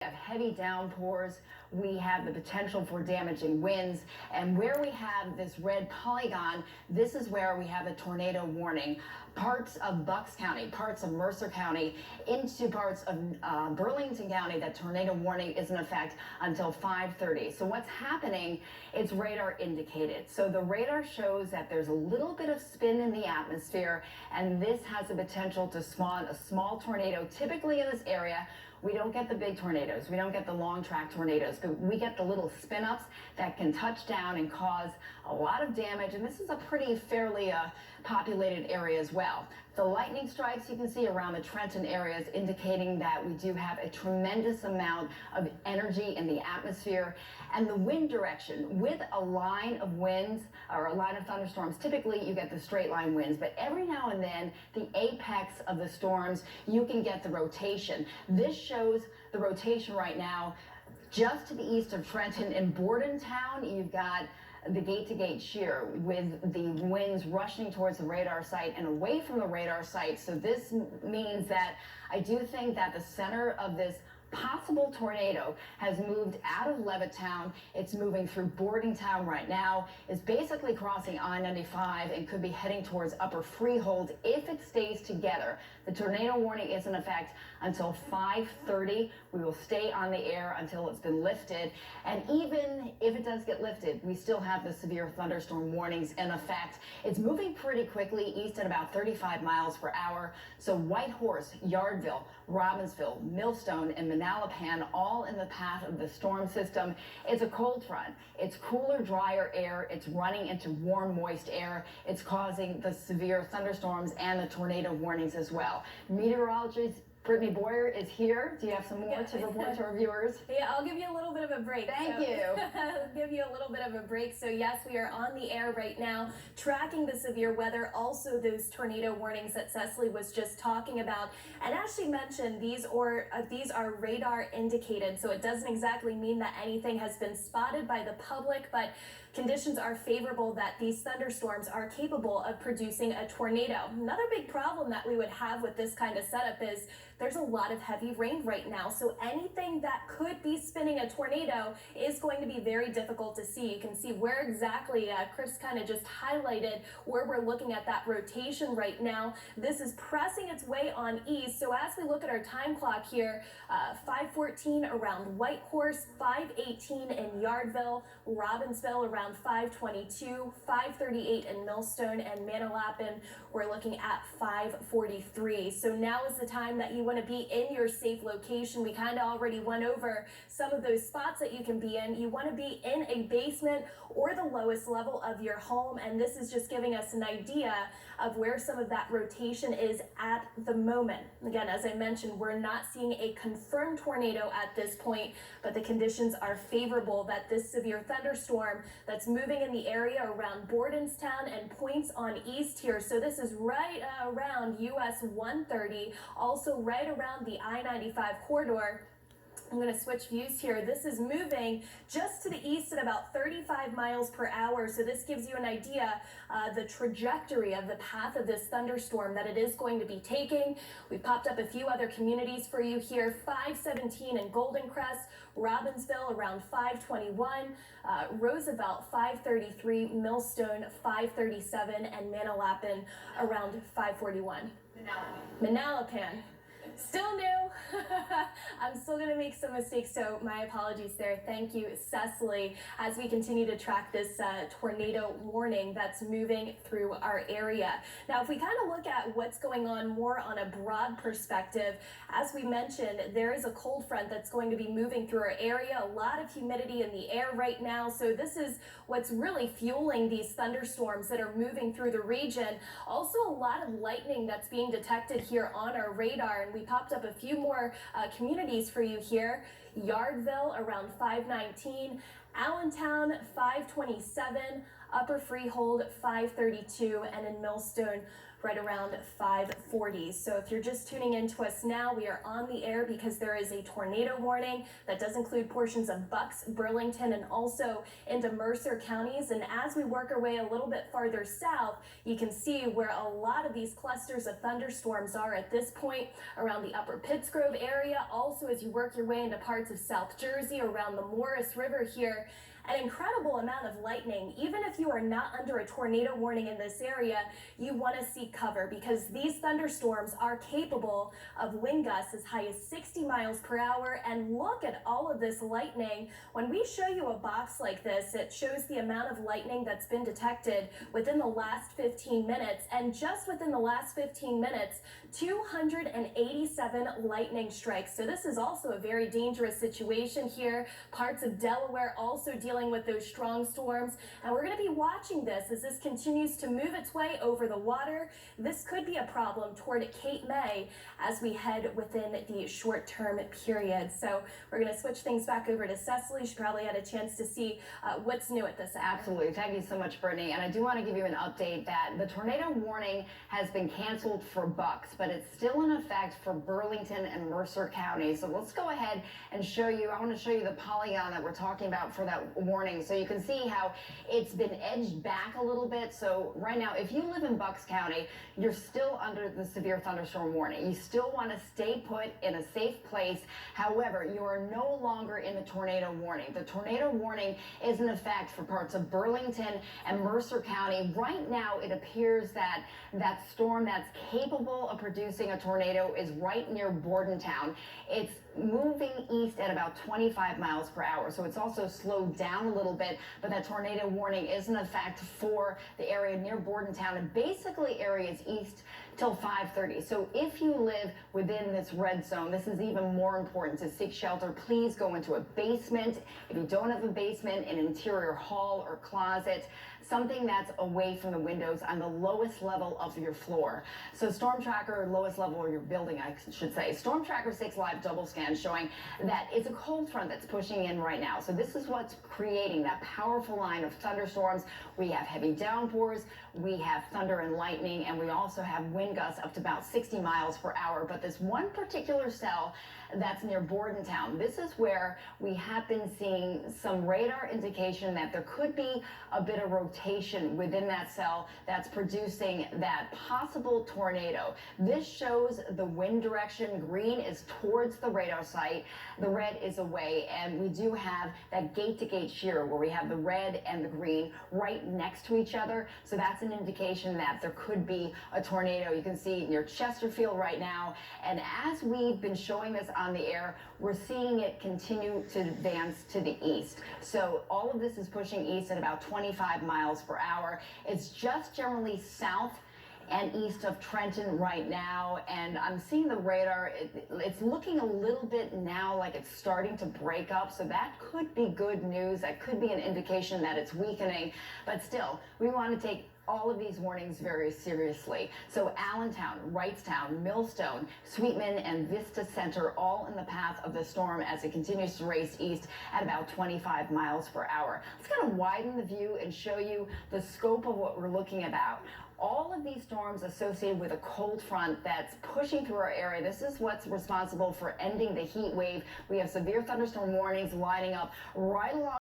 have heavy downpours, we have the potential for damaging winds, and where we have this red polygon, this is where we have a tornado warning. Parts of Bucks County, parts of Mercer County, into parts of Burlington County, that tornado warning is in effect until 5:30. So what's happening, it's radar indicated. So the radar shows that there's a little bit of spin in the atmosphere, and this has the potential to spawn a small tornado. Typically in this area, we don't get the big tornadoes, we don't get the long track tornadoes, but we get the little spin ups that can touch down and cause a lot of damage. And this is a pretty fairly populated area as well. The lightning strikes you can see around the Trenton areas indicating that we do have a tremendous amount of energy in the atmosphere. And the wind direction, with a line of winds or a line of thunderstorms, typically you get the straight line winds, but every now and then the apex of the storms, you can get the rotation. This shows the rotation right now. Just to the east of Trenton in Bordentown, you've got the gate-to-gate shear with the winds rushing towards the radar site and away from the radar site. So this means that I do think that the center of this possible tornado has moved out of Levittown. It's moving through Bordentown right now. It's basically crossing I-95 and could be heading towards Upper Freehold if it stays together. The tornado warning is in effect until 5:30. We will stay on the air until it's been lifted. And even if it does get lifted, we still have the severe thunderstorm warnings in effect. It's moving pretty quickly east at about 35 miles per hour. So Whitehorse, Yardville, Robbinsville, Millstone, and Manalapan all in the path of the storm system. It's a cold front. It's cooler, drier air. It's running into warm, moist air. It's causing the severe thunderstorms and the tornado warnings as well. Meteorologist Brittany Boyer is here. Do you have some more to report to our viewers? Yeah, I'll give you a little bit of a break. Thank you. I'll give you a little bit of a break. So yes, we are on the air right now, tracking the severe weather, also those tornado warnings that Cecily was just talking about. And as she mentioned, these are radar indicated, so it doesn't exactly mean that anything has been spotted by the public, but conditions are favorable that these thunderstorms are capable of producing a tornado. Another big problem that we would have with this kind of setup is there's a lot of heavy rain right now, so anything that could be spinning a tornado is going to be very difficult to see. You can see where exactly Chris kind of just highlighted where we're looking at that rotation right now. This is pressing its way on east, so as we look at our time clock here, 5:14 around Whitehorse, 5:18 in Yardville, Robbinsville around 5:22, 5:38 in Millstone, and Manalapan we're looking at 5:43. So now is the time that you want to be in your safe location. We kind of already went over some of those spots that you can be in. You want to be in a basement or the lowest level of your home, and this is just giving us an idea of where some of that rotation is at the moment. Again, as I mentioned, we're not seeing a confirmed tornado at this point, but the conditions are favorable that this severe thunderstorm that's moving in the area around Bordentown and points on east here. So this is right around US 130, also right around the I-95 corridor. I'm going to switch views here. This is moving just to the east at about 35 miles per hour. So this gives you an idea the trajectory of the path of this thunderstorm that it is going to be taking. We popped up a few other communities for you here. 517 in Golden Crest, Robbinsville around 521, Roosevelt 533, Millstone 537, and Manalapan around 541. Manalapan. Still new. I'm still going to make some mistakes, so my apologies there. Thank you, Cecily, as we continue to track this tornado warning that's moving through our area. Now, if we kind of look at what's going on more on a broad perspective, as we mentioned, there is a cold front that's going to be moving through our area, a lot of humidity in the air right now, so this is what's really fueling these thunderstorms that are moving through the region. Also, a lot of lightning that's being detected here on our radar, and we popped up a few more communities for you here. Yardville around 519, Allentown 527, Upper Freehold 532, and in Millstone right around 5:40. So if you're just tuning in to us now, we are on the air because there is a tornado warning that does include portions of Bucks, Burlington, and also into Mercer counties. And as we work our way a little bit farther south, you can see where a lot of these clusters of thunderstorms are at this point around the upper Pittsgrove area. Also, as you work your way into parts of South Jersey, around the Morris River here, an incredible amount of lightning. Even if you are not under a tornado warning in this area, you want to seek cover because these thunderstorms are capable of wind gusts as high as 60 miles per hour. And look at all of this lightning. When we show you a box like this, it shows the amount of lightning that's been detected within the last 15 minutes. And just within the last 15 minutes, 287 lightning strikes. So this is also a very dangerous situation here. Parts of Delaware also dealing with those strong storms, and we're going to be watching this as this continues to move its way over the water. This could be a problem toward Cape May as we head within the short-term period. So we're going to switch things back over to Cecily. She probably had a chance to see what's new at this hour. Absolutely. Thank you so much, Brittany. And I do want to give you an update that the tornado warning has been canceled for Bucks, but it's still in effect for Burlington and Mercer County. So let's go ahead and show you. I want to show you the polygon that we're talking about for that warning. So you can see how it's been edged back a little bit. So right now, if you live in Bucks County, you're still under the severe thunderstorm warning. You still want to stay put in a safe place. However, you are no longer in the tornado warning. The tornado warning is in effect for parts of Burlington and Mercer County. Right now, it appears that that storm that's capable of producing a tornado is right near Bordentown. It's moving east at about 25 miles per hour. So it's also slowed down a little bit, but that tornado warning is in effect for the area near Bordentown and basically areas east till 5:30. So if you live within this red zone, this is even more important to seek shelter. Please go into a basement. If you don't have a basement, an interior hall or closet, something that's away from the windows on the lowest level of your floor. So Storm Tracker, lowest level of your building, I should say. Storm Tracker 6 Live double scan showing that it's a cold front that's pushing in right now. So this is what's creating that powerful line of thunderstorms. We have heavy downpours, we have thunder and lightning, and we also have wind gusts up to about 60 miles per hour. But this one particular cell that's near Bordentown, this is where we have been seeing some radar indication that there could be a bit of rotation within that cell that's producing that possible tornado. This shows the wind direction. Green is towards the radar site, the red is away, and we do have that gate-to-gate shear where we have the red and the green right next to each other. So that's an indication that there could be a tornado. You can see near Chesterfield right now, and as we've been showing this on the air, we're seeing it continue to advance to the east. So all of this is pushing east at about 25 miles per hour. It's just generally south and east of Trenton right now, and I'm seeing the radar. It's looking a little bit now like it's starting to break up, so that could be good news. That could be an indication that it's weakening, but still, we want to take all of these warnings very seriously. So Allentown, Wrightstown, Millstone, Sweetman, and Vista Center all in the path of the storm as it continues to race east at about 25 miles per hour. Let's kind of widen the view and show you the scope of what we're looking about. All of these storms associated with a cold front that's pushing through our area. This is what's responsible for ending the heat wave. We have severe thunderstorm warnings lining up right along